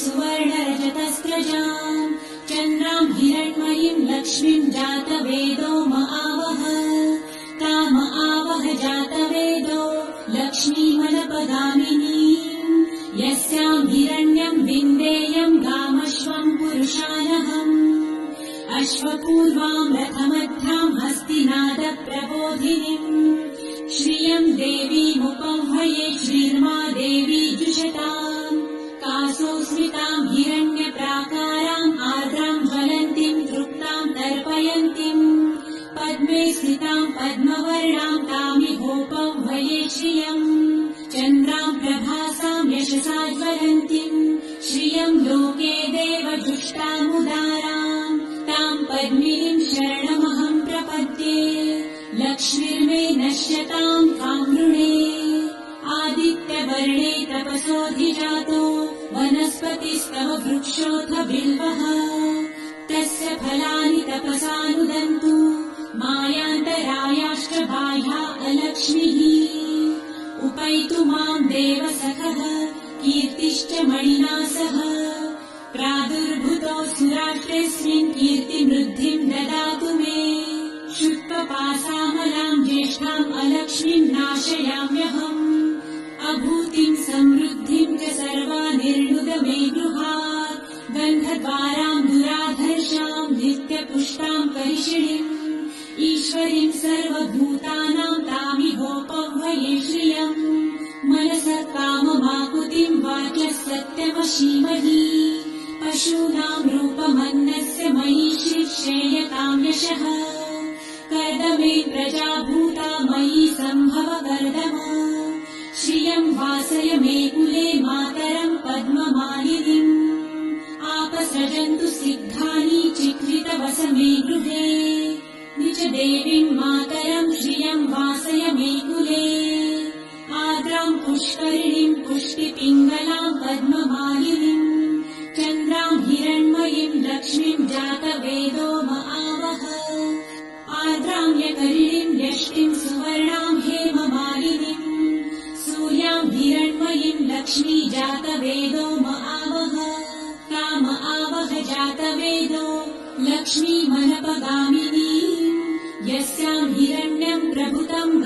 सुवर्णरजतस्रजाम् चन्द्राम् हिरण्मयीम् लक्ष्मीम् जातवेदो महावह ताम आवह जातवेदो लक्ष्मीमनपगामिनीम् यस्याम् हिरण्यम् विन्देयम् गामश्वम् पुरुषानहम् अश्वपूर्वाम् रथमध्याम् हस्तिनादप्रबोधिनीम् श्रियम् देवीमुपह्वये श्रीर्मा देवी जुषताम् कासोऽस्मिताम् हिरण्यप्राकाराम् आर्द्राम् ज्वलन्तीम् तृप्ताम् तर्पयन्तीम् पद्मे स्थिताम् पद्मवर्णाम् तामिहोपह्वये श्रियम् चन्द्राम् प्रभासाम् यशसा ज्वलन्तीम् श्रियम् लोके देवजुष्टामुदाराम् ताम् पद्मिनीम् शरणमहम् प्रपद्ये लक्ष्मीर्मे नश्यताम् त्वाम् नृणे आदित्यवर्णे तपसोऽधिजातो वनस्पतिस्तव वृक्षोऽथ बिल्वः तस्य फलानि तपसानुदन्तु मायान्तरायाश्च बाह्या अलक्ष्मीः उपैतु माम् देवसखः कीर्तिश्च मणिना सह प्रादुर्भूतोऽसुराष्ट्रेऽस्मिन् कीर्तिमृद्धिम् ददातु मे शुक्लपासामलाम् ज्येष्ठाम् अलक्ष्मीम् नाशयाम्यहम् अभूतिम् समृद्धिम् च सर्वानिर्णुद मे गृहात् गन्धद्वाराम् दुराधर्षाम् नित्यपुष्टाम् करिषिणीम् ईश्वरीम् सर्वभूतानाम् तामिहोपह्वये श्रियम् मनसः काममाकुतिम् वाचः सत्यमशीमहि पशूनाम् रूपमन्नस्य मयि श्रेयताम् यशः कर्दमे प्रजाभूता मयि सम्भव कर्दम श्रियम् वासय मे कुले मातरम् पद्ममालिनीम् आपसृजन्तु सिद्धानि चिक्लितवस मे गृहे निज देवीम् मातरम् श्रियम् वासय मे कुले आर्द्राम् पुष्करिणीम् पुष्टिपिङ्गलाम् पद्ममालिनीम् चन्द्राम् हिरण्मयीम् लक्ष्मीम् जातवेदो महावह आर्द्राम् यकरिणीम् यष्टिम् सुवर्णाम् हेममालिनीम् सूर्याम् हिरण्मयीम् लक्ष्मी जातवेदो महावह काम आवह जातवेदो लक्ष्मी मनपगामिनीम् यस्याम् हिरण्यम् प्रभुतम्